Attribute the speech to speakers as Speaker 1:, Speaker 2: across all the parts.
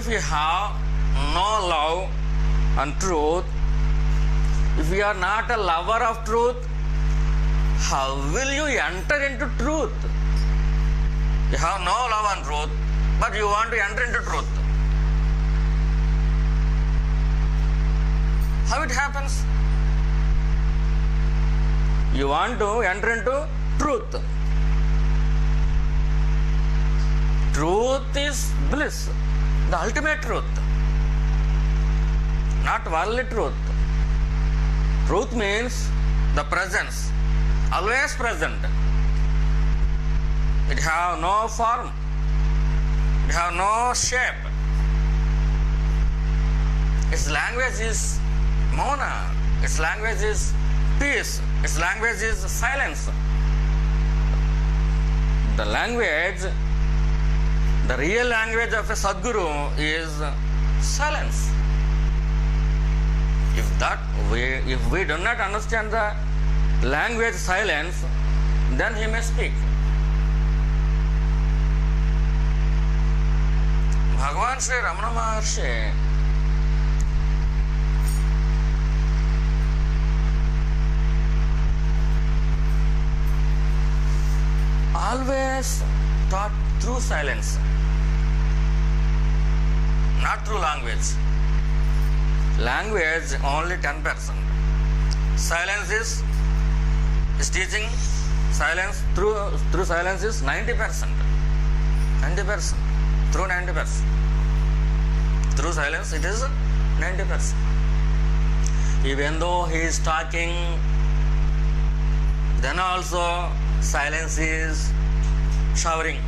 Speaker 1: if you have no love and truth, if you are not a lover of truth, how will you enter into truth? You have no love and truth, but you want to enter into truth. How it happens? You want to enter into truth. Truth is bliss, the ultimate truth, not worldly truth. Truth means the presence, always present. It have no form, it have no shape. Its language is Mona, its language is peace, its language is silence. The language, the real language of a Sadguru is silence. If we do not understand the language silence, then he may speak. Bhagavan Sri Ramana Maharshi always taught through silence, not through language. Language only 10%. Silence is teaching. Silence through silence is 90%. 90%. Through 90%. Through silence it is 90%. Even though he is talking, then also silence is showering.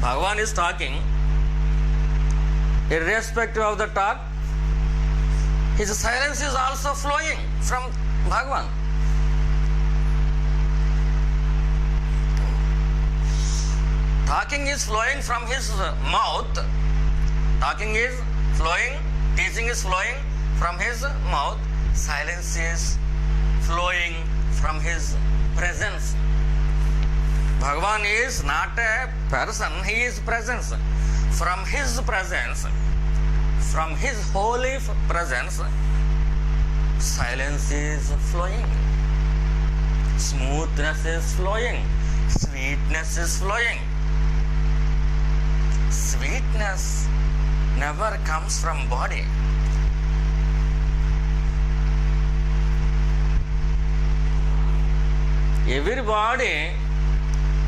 Speaker 1: Bhagavan is talking, irrespective of the talk, his silence is also flowing from Bhagavan. Talking is flowing from his mouth. Talking is flowing, teaching is flowing from his mouth. Silence is flowing from his presence. Bhagavan is not a person, he is presence. From his presence, from his holy presence, silence is flowing. Smoothness is flowing. Sweetness is flowing. Sweetness never comes from body.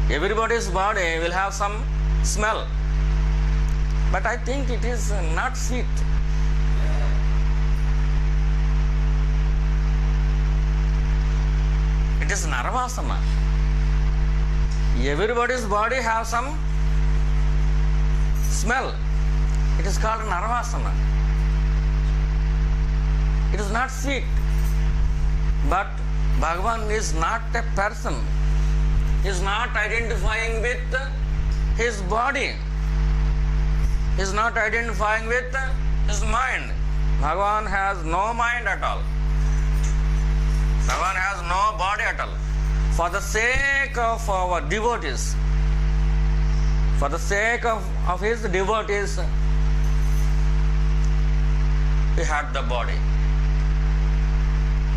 Speaker 1: Everybody's body will have some smell, but I think it is not sweet. It is Narvasana. Everybody's body has some smell. It is called Narvasana. It is not sweet. But Bhagavan is not a person. He is not identifying with his body. He is not identifying with his mind. Bhagavan has no mind at all. Bhagavan has no body at all. For the sake of our devotees, for the sake of his devotees, he had the body.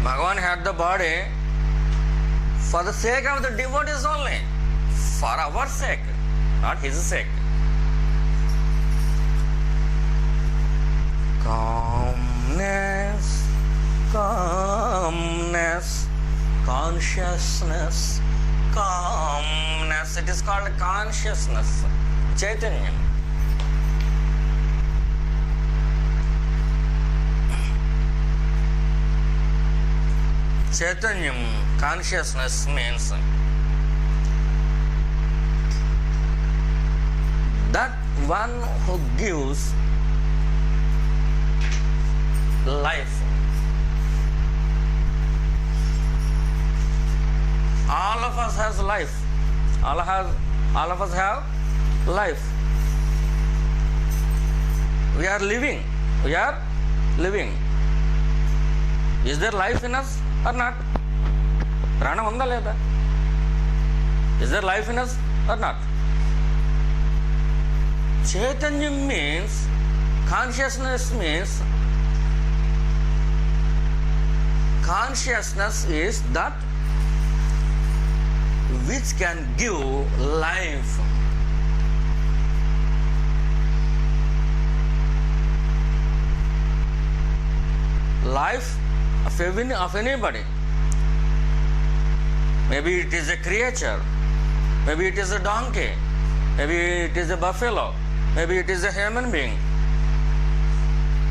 Speaker 1: Bhagavan had the body for the sake of the devotees only, for our sake, not his sake. Calmness, calmness, consciousness, calmness. It is called consciousness, Chaitanya. Chaitanya, consciousness means that one who gives life. All of us has life. All of us have life. We are living. We are living. Is there life in us or not? Prana unda leda? Is there life in us or not? Chaitanya means, consciousness means, consciousness is that which can give life. Life of anybody. Maybe it is a creature, maybe it is a donkey, maybe it is a buffalo, maybe it is a human being.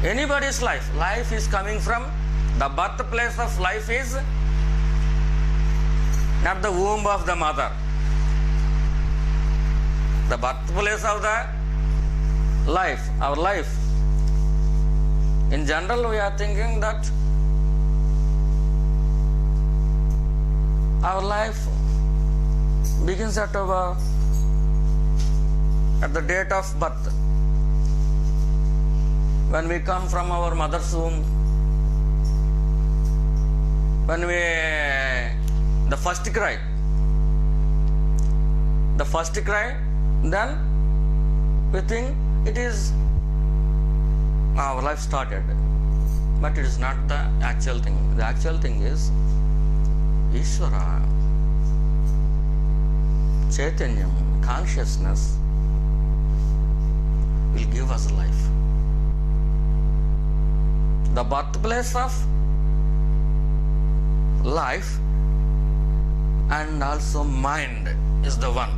Speaker 1: Anybody's life. Life is coming from, the birthplace of life is not the womb of the mother. The birthplace of the life, our life. In general, we are thinking that our life begins at the date of birth. When we come from our mother's womb, when the first cry, then we think it is our life started. But it is not the actual thing. The actual thing is Ishvara, Chaitanyam, consciousness will give us life. The birthplace of life and also mind is the one.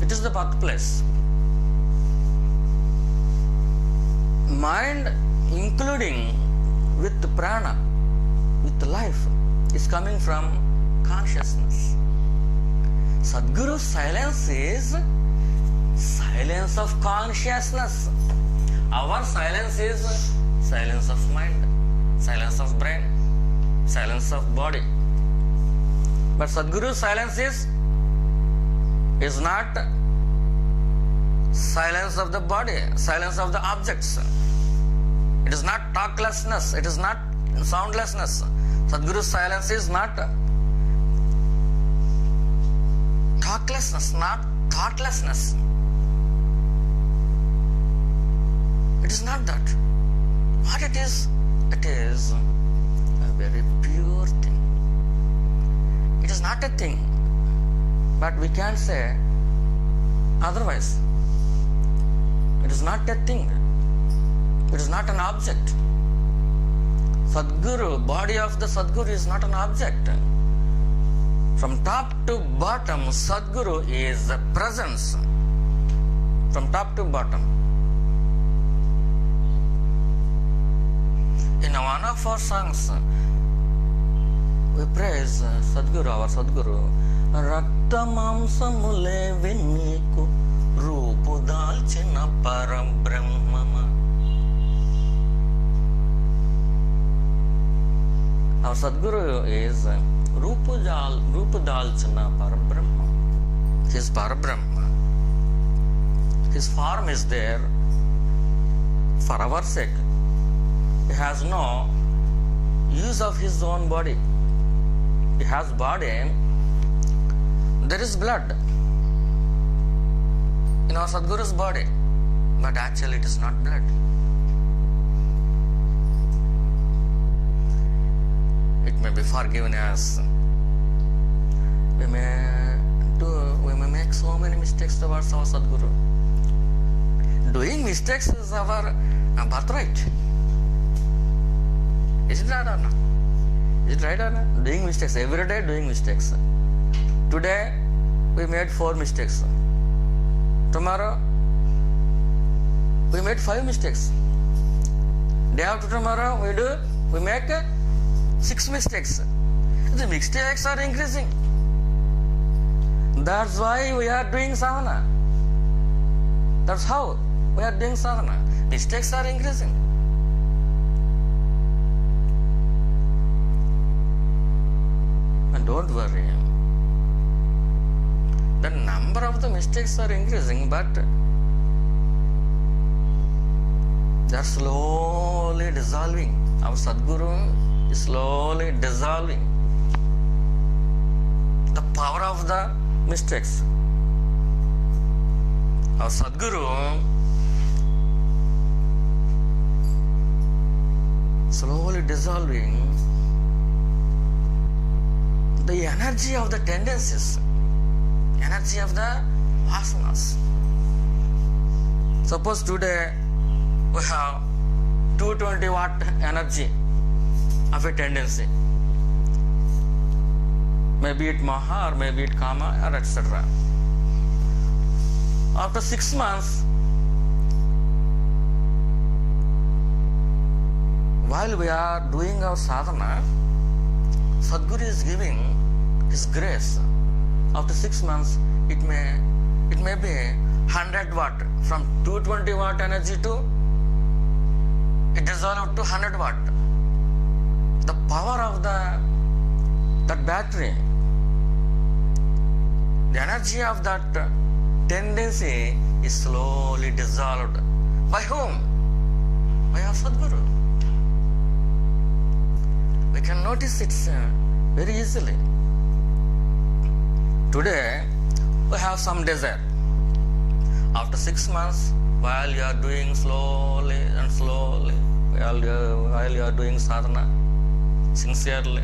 Speaker 1: It is the birthplace. Mind, including with prana, with life, is coming from consciousness. Sadguru's silence is silence of consciousness. Our silence is silence of mind, silence of brain, silence of body. But Sadguru's silence is not silence of the body, silence of the objects. It is not talklessness, it is not soundlessness. Sadguru's silence is not talklessness, not thoughtlessness. It is not that. What it is a very pure thing. It is not a thing, but we can't say otherwise. It is not a thing. It is not an object. Sadguru, body of the Sadguru is not an object. From top to bottom, Sadguru is a presence. From top to bottom. In one of our songs, we praise Sadguru, our Sadguru. Rakta mamsamule vinniku roopu dalchina parabrahmama. Our Sadguru is Rupa Dalchana Parabrahma. He is Parabrahma. His form is there for our sake. He has no use of his own body. He has body. There is blood in our Sadguru's body, but actually it is not blood. It may be forgiven us. We may make so many mistakes towards our Sadguru. Doing mistakes is our birthright. Is it right or not? Is it right or not? Doing mistakes, every day doing mistakes. Today we made 4 mistakes. Tomorrow we made 5 mistakes. Day after tomorrow we make 6 mistakes. The mistakes are increasing. That's why we are doing sadhana. That's how we are doing sadhana. Mistakes are increasing. And don't worry. The number of the mistakes are increasing, but they are slowly dissolving. Our Sadguru is slowly dissolving the power of the mistakes. our Sadguru slowly dissolving the energy of the tendencies, energy of the vasanas. Suppose today we have 220 watt energy of a tendency, maybe it maha or maybe it kama or etc. After 6 months, while we are doing our sadhana, Sadguru is giving his grace. After 6 months, it may be 100 watt, from 220 watt energy to it dissolved to 100 watt. The power of that battery, the energy of that tendency is slowly dissolved. By whom? By our Sadguru. We can notice it very easily. Today, we have some desire. After 6 months, while you are doing slowly and slowly, while you are doing sadhana sincerely,